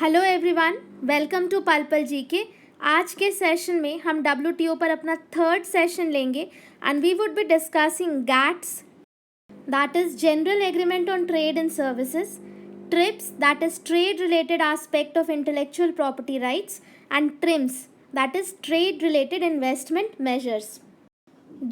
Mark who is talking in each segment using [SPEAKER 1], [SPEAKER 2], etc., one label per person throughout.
[SPEAKER 1] Hello everyone, welcome to पल पल GK. आज के सेशन में हम WTO पर अपना थर्ड सेशन लेंगे and we would be discussing GATS, that is general agreement on trade and services, TRIPS, that is trade related aspect of intellectual property rights, and TRIMS, that is trade related investment measures.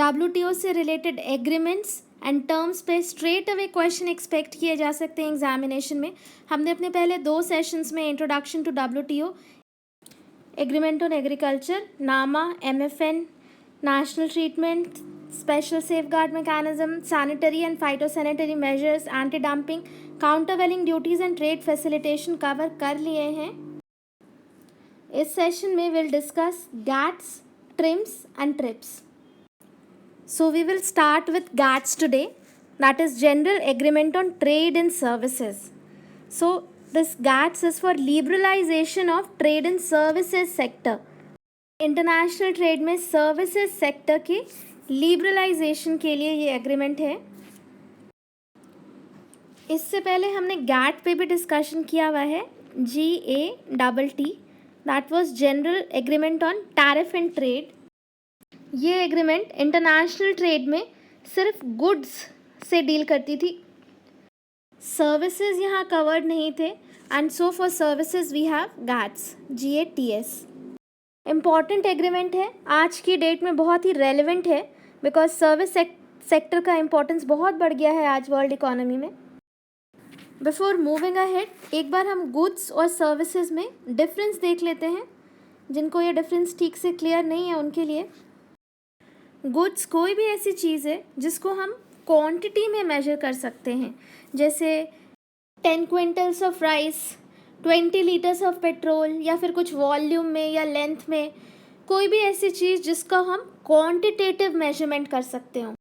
[SPEAKER 1] WTO से related agreements and terms पे straight away question expect किए जा सकते हैं examination में। हमने अपने पहले 2 सेशंस में introduction to WTO, agreement on agriculture, NAMA, MFN, national treatment, special safeguard mechanism, sanitary and phytosanitary measures, anti dumping, countervailing duties and trade facilitation cover कर लिए हैं। इस सेशन में will discuss GATS, TRIMS and TRIPS. So we will start with GATS today, that is General Agreement on Trade and Services. So this GATS is for liberalization of trade and services sector. International trade में services sector के liberalisation के लिए ये agreement है। इससे पहले हमने GATT पे भी डिस्कशन किया हुआ है, GATT, that was general agreement on tariff and trade. ये एग्रीमेंट इंटरनेशनल ट्रेड में सिर्फ गुड्स से डील करती थी, सर्विसेज यहाँ कवर्ड नहीं थे, and so for services we have GATS. Important agreement है, आज की डेट में बहुत ही रेलिवेंट है बिकॉज सर्विस सेक्टर का इम्पोर्टेंस बहुत बढ़ गया है आज वर्ल्ड इकोनॉमी में। बिफोर मूविंग अहेड, एक बार हम गुड्स और सर्विसेज में डिफरेंस देख लेते हैं। जिनको ये डिफरेंस ठीक से क्लियर नहीं है उनके लिए, गुड्स कोई भी ऐसी चीज़ है जिसको हम क्वांटिटी में मेजर कर सकते हैं, जैसे 10 quintals of rice, 20 litres of petrol, या फिर कुछ वॉल्यूम में या लेंथ में, कोई भी ऐसी चीज़ जिसका हम क्वांटिटेटिव मेजरमेंट कर सकते हो।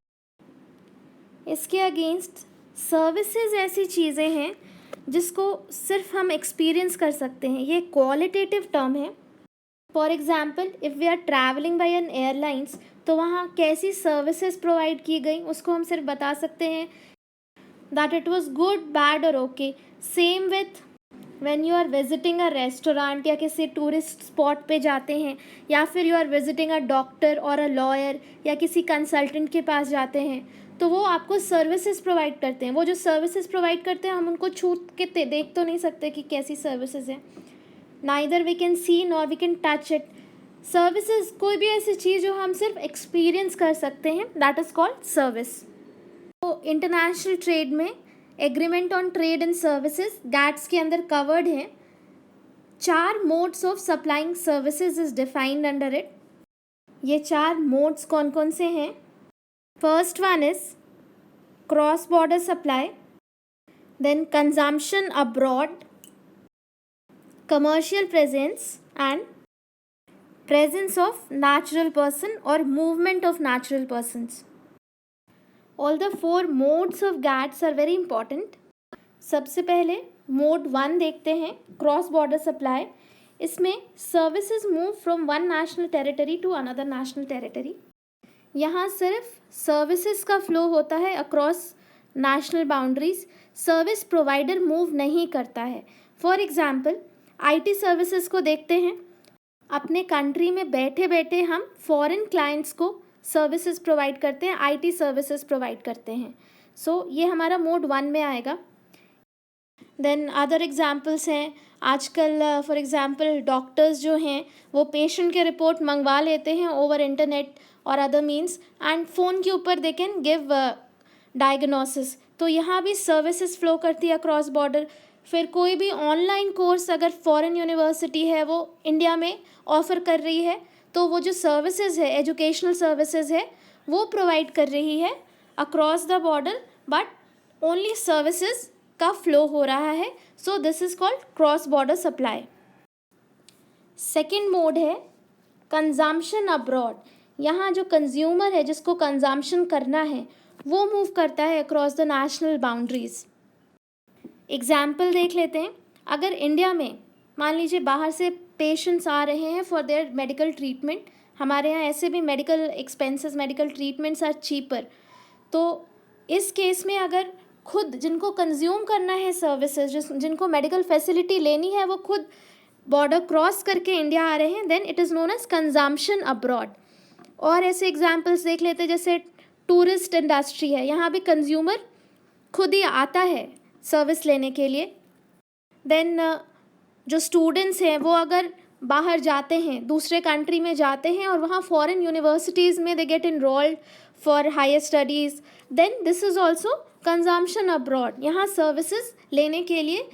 [SPEAKER 1] इसके अगेंस्ट सर्विसेज ऐसी चीज़ें हैं जिसको सिर्फ हम एक्सपीरियंस कर सकते हैं, ये क्वालिटेटिव टर्म है। For example, if we are travelling by an airlines, तो वहाँ कैसी सर्विसेज प्रोवाइड की गई उसको हम सिर्फ बता सकते हैं that it was good, bad और okay. Same with when you are visiting a restaurant या किसी टूरिस्ट स्पॉट पे जाते हैं, या फिर you are visiting a doctor और अ लॉयर या किसी कंसल्टेंट के पास जाते हैं, तो वो आपको सर्विसेज प्रोवाइड करते हैं। वो जो सर्विसेज प्रोवाइड करते हैं हम उनको छू के देख तो नहीं सकते कि कैसी सर्विसेज हैं, neither we can see nor we can touch it. Services कोई भी ऐसी चीज़ जो हम सिर्फ एक्सपीरियंस कर सकते हैं, दैट इज़ कॉल्ड सर्विस। तो इंटरनेशनल ट्रेड में agreement on trade and services GATS के अंदर कवर्ड हैं। 4 modes of supplying services is defined under it. ये 4 मोड्स कौन कौन से हैं? First one is cross border supply, then consumption abroad, commercial presence, and presence of natural person or movement of natural persons. All the 4 modes of GATS are very important. सबसे पहले mode 1 देखते हैं, cross border supply. इसमें services move from one national territory to another national territory. यहाँ सिर्फ services का flow होता है across national boundaries, service provider move नहीं करता है। फॉर एग्जाम्पल, IT सर्विसेज को देखते हैं, अपने कंट्री में बैठे बैठे हम फॉरेन क्लाइंट्स को सर्विसेज प्रोवाइड करते हैं, IT सर्विसेज प्रोवाइड करते हैं। सो ये हमारा मोड 1 में आएगा। देन अदर एग्जांपल्स हैं, आजकल फॉर एग्जांपल डॉक्टर्स जो हैं वो पेशेंट के रिपोर्ट मंगवा लेते हैं ओवर इंटरनेट और अदर मीन्स, एंड फ़ोन के ऊपर दे कैन गिव डायग्नोसिस। तो यहाँ भी सर्विसेज फ्लो करती है अक्रॉस बॉर्डर। फिर कोई भी ऑनलाइन कोर्स अगर फॉरेन यूनिवर्सिटी है वो इंडिया में ऑफ़र कर रही है, तो वो जो सर्विसेज है, एजुकेशनल सर्विसेज है, वो प्रोवाइड कर रही है across the border, but only services का फ्लो हो रहा है। So this is called cross border supply. Second mode है कंजम्पशन अब्रॉड। यहाँ जो कंज्यूमर है जिसको कंजम्पशन करना है वो मूव करता है across the national boundaries. Example देख लेते हैं, अगर इंडिया में मान लीजिए बाहर से पेशेंट्स आ रहे हैं फॉर देयर मेडिकल ट्रीटमेंट, हमारे यहाँ ऐसे भी medical expenses, medical treatments are cheaper, तो इस केस में अगर खुद जिनको कंज्यूम करना है सर्विसेज, जिनको मेडिकल फैसिलिटी लेनी है, वो खुद बॉर्डर क्रॉस करके इंडिया आ रहे हैं, then it is known as consumption abroad. और ऐसे एग्जांपल्स देख लेते हैं, जैसे टूरिस्ट इंडस्ट्री है, यहाँ भी कंज्यूमर खुद ही आता है सर्विस लेने के लिए। देन जो स्टूडेंट्स हैं वो अगर बाहर जाते हैं, दूसरे कंट्री में जाते हैं और वहाँ फॉरेन यूनिवर्सिटीज़ में they get enrolled for higher studies, then this is also consumption abroad. यहाँ सर्विसेज लेने के लिए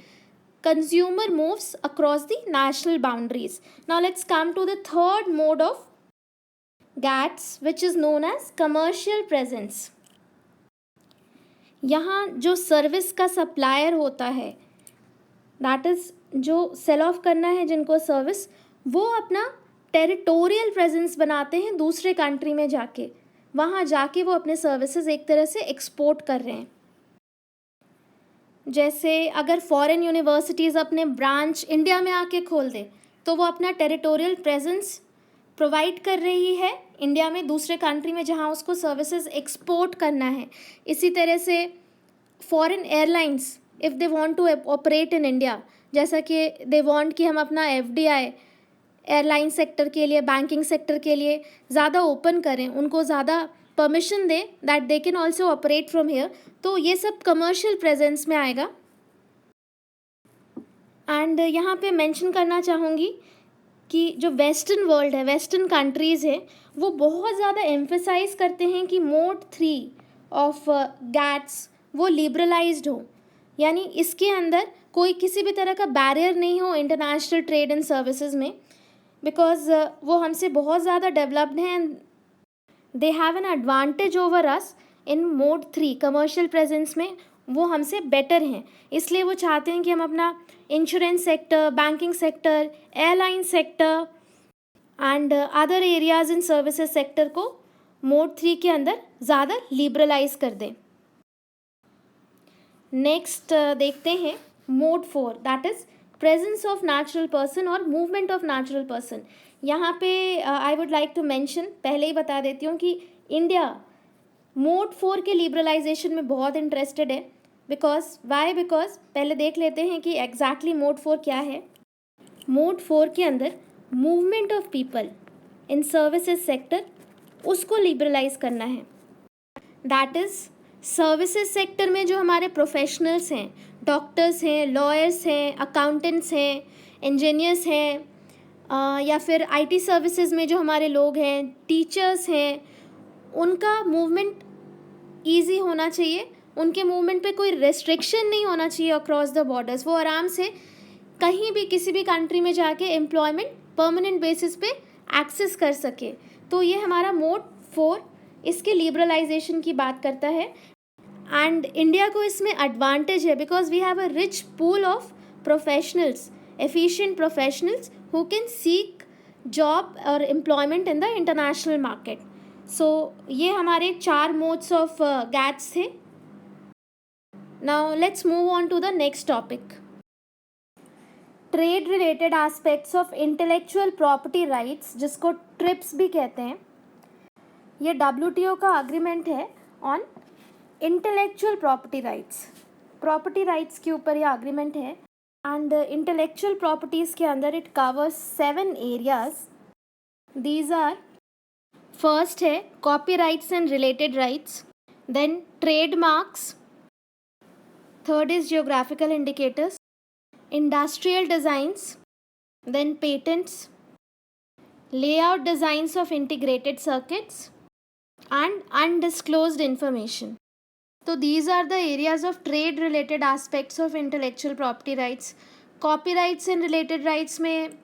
[SPEAKER 1] consumer moves across the national boundaries. Now let's come to the third mode of GATS which is known as commercial presence. यहाँ जो service का supplier होता है, that is जो सेल ऑफ करना है जिनको सर्विस, वो अपना टेरिटोरियल प्रेजेंस बनाते हैं दूसरे कंट्री में जाके, वहाँ जाके वो अपने सर्विसेज एक तरह से एक्सपोर्ट कर रहे हैं। जैसे अगर फॉरेन यूनिवर्सिटीज़ अपने ब्रांच इंडिया में आके खोल दे, तो वो अपना टेरिटोरियल प्रेजेंस प्रोवाइड कर रही है इंडिया में, दूसरे कंट्री में जहाँ उसको सर्विसेज एक्सपोर्ट करना है। इसी तरह से foreign airlines if they want to operate in India, जैसा कि दे वांट कि हम अपना एफडीआई एयरलाइन सेक्टर के लिए, बैंकिंग सेक्टर के लिए ज़्यादा ओपन करें, उनको ज़्यादा परमिशन दें that they can also operate from here, तो ये सब कमर्शियल प्रेजेंस में आएगा। एंड यहाँ पे मेंशन करना चाहूँगी कि जो वेस्टर्न वर्ल्ड है, वेस्टर्न कंट्रीज़ हैं, वो बहुत ज़्यादा एम्फेसाइज करते हैं कि मोड 3 ऑफ गैट्स वो लिबरलाइज्ड हो, यानी इसके अंदर कोई किसी भी तरह का बैरियर नहीं हो इंटरनेशनल ट्रेड एंड सर्विसेज में, बिकॉज वो हमसे बहुत ज़्यादा डेवलप्ड हैं and they have an advantage over us in mode 3 commercial presence में, वो हमसे बेटर हैं। इसलिए वो चाहते हैं कि हम अपना insurance sector, banking sector, airline sector and other areas in services sector को मोड 3 के अंदर ज़्यादा लिबरलाइज कर दें। नेक्स्ट देखते हैं mode 4, that is presence of natural person और मूवमेंट ऑफ नेचुरल पर्सन। यहाँ पे I would like to mention, पहले ही बता देती हूँ कि इंडिया मोड 4 के लिबरलाइजेशन में बहुत इंटरेस्टेड है। बिकॉज पहले देख लेते हैं कि एग्जैक्टली मोड 4 क्या है। मोड 4 के अंदर movement of people in services sector, उसको लिबरलाइज करना है। दैट इज़ सर्विसेज सेक्टर में जो हमारे प्रोफेशनल्स हैं, डॉक्टर्स हैं, लॉयर्स हैं, अकाउंटेंट्स हैं, इंजीनियर्स हैं, या फिर आईटी सर्विसेज में जो हमारे लोग हैं, टीचर्स हैं, उनका मूवमेंट ईजी होना चाहिए, उनके मूवमेंट पे कोई रेस्ट्रिक्शन नहीं होना चाहिए अक्रॉस द बॉर्डर्स। वो आराम से कहीं भी किसी भी कंट्री में जाके एम्प्लॉयमेंट परमानेंट बेसिस पे एक्सेस कर सके। तो ये हमारा मोड 4 इसके लिबरलाइजेशन की बात करता है। एंड इंडिया को इसमें एडवांटेज है because we have a rich pool of professionals, efficient professionals who can seek job और employment in the international market. So ये हमारे 4 मोड्स ऑफ गैट्स थे। Now let's move on to the next topic, trade related aspects of intellectual property rights, जिसको TRIPS भी कहते हैं। ये WTO का अग्रीमेंट है ऑन इंटेलेक्चुअल प्रॉपर्टी राइट्स के ऊपर ये अग्रीमेंट है। एंड इंटेलेक्चुअल प्रॉपर्टीज़ के अंदर it covers 7 areas. These are, first है copyrights and related rights, then trademarks, third is geographical indicators, industrial designs, then patents, layout designs of integrated circuits, and undisclosed information. So these are the areas of trade related aspects of intellectual property rights. Copyrights and related rights में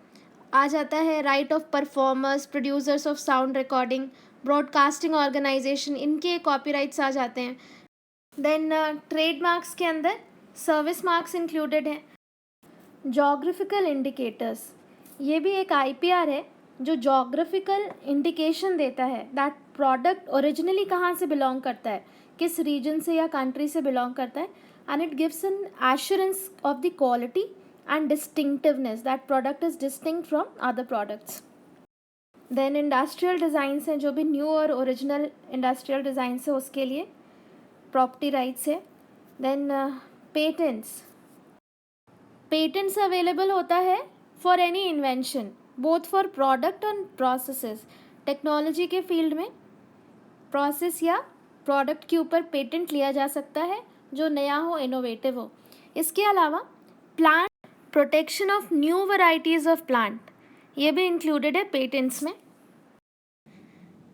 [SPEAKER 1] आ जाता है right of performers, producers of sound recording, broadcasting organization, इनके copyrights आ जाते हैं। Then trademarks के अंदर service marks included हैं। Geographical indicators, ये भी एक IPR है जो जोग्राफिकल इंडिकेशन देता है दैट प्रोडक्ट ओरिजिनली कहाँ से बिलोंग करता है, किस रीजन से या कंट्री से बिलोंग करता है, and it gives an assurance of the quality and distinctiveness that product is distinct from other products. Then industrial designs हैं, जो भी न्यू और ओरिजिनल इंडस्ट्रियल डिज़ाइंस है उसके लिए प्रॉपर्टी राइट्स है। देन पेटेंट्स अवेलेबल होता है for any invention, both for product और प्रोसेसेस। टेक्नोलॉजी के फील्ड में प्रोसेस या प्रोडक्ट के ऊपर पेटेंट लिया जा सकता है जो नया हो, इनोवेटिव हो। इसके अलावा plant protection of new varieties of plant, ये भी इंक्लूडेड है पेटेंट्स में।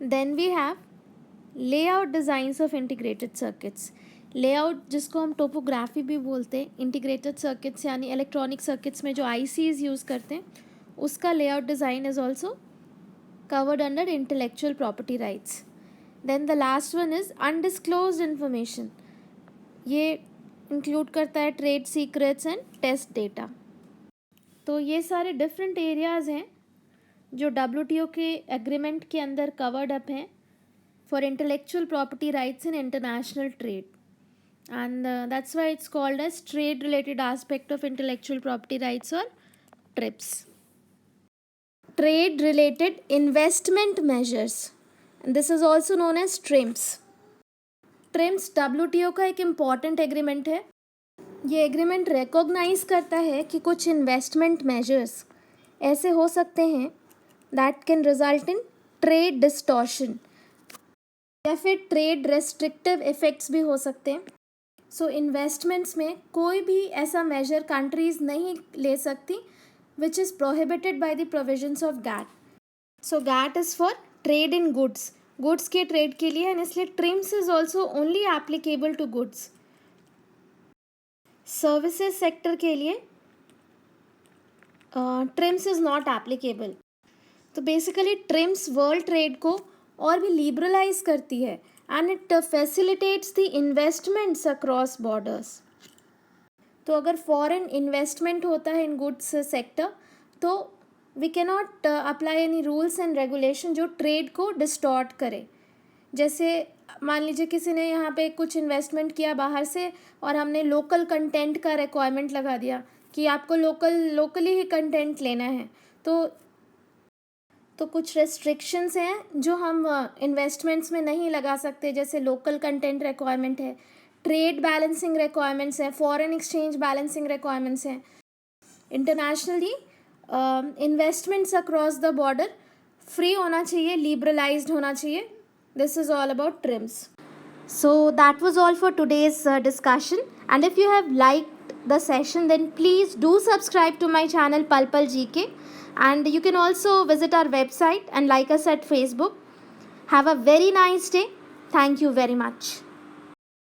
[SPEAKER 1] Then we have layout designs of integrated circuits. Layout जिसको हम टोपोग्राफी भी बोलते हैं, इंटीग्रेटेड सर्किट्स यानी इलेक्ट्रॉनिक सर्किट्स में जो आईसीज यूज़ करते हैं, उसका layout design is also covered under intellectual property rights. Then the last one is undisclosed information. ये इंक्लूड करता है trade secrets and test data. तो ये सारे डिफरेंट एरियाज़ हैं जो WTO के एग्रीमेंट के अंदर कवर्ड अप हैं for intellectual property rights in international trade, and that's why it's called as trade related aspect of intellectual property rights और TRIPS. Trade related investment measures, and this is also known as TRIMS. TRIMS WTO का एक important agreement है। ये agreement recognise करता है कि कुछ investment measures ऐसे हो सकते हैं that can result in trade distortion या फिर ट्रेड रेस्ट्रिक्टिव इफेक्ट्स भी हो सकते हैं। सो इन्वेस्टमेंट्स में कोई भी ऐसा मेजर कंट्रीज़ नहीं ले सकती which is prohibited by the provisions of GATT. So GATT is for trade in goods. Goods के trade के लिए है, इसलिए TRIMS is also only applicable to goods. Services sector के लिए TRIMS is not applicable. तो basically TRIMS world trade को और भी liberalize करती है and it facilitates the investments across borders. तो अगर फॉरेन इन्वेस्टमेंट होता है इन गुड्स सेक्टर तो we can not apply any rules and regulation जो ट्रेड को डिस्टॉर्ट करे। जैसे मान लीजिए किसी ने यहाँ पे कुछ इन्वेस्टमेंट किया बाहर से और हमने लोकल कंटेंट का रिक्वायरमेंट लगा दिया कि आपको लोकली ही कंटेंट लेना है, तो कुछ रेस्ट्रिक्शंस हैं जो हम इन्वेस्टमेंट्स में नहीं लगा सकते, जैसे लोकल कंटेंट रिक्वायरमेंट है, ट्रेड बैलेंसिंग रिक्वायरमेंट्स हैं, फॉरेन एक्सचेंज बैलेंसिंग रिक्वायरमेंट्स हैं। Internationally investments across the border free होना चाहिए, लिबरलाइज्ड होना चाहिए। This is all about TRIMS. So that was all for today's discussion, and if you have liked the session then please do subscribe to my channel Pal GK, and you can also visit our website and like us at Facebook. Have a very nice day. Thank you very much.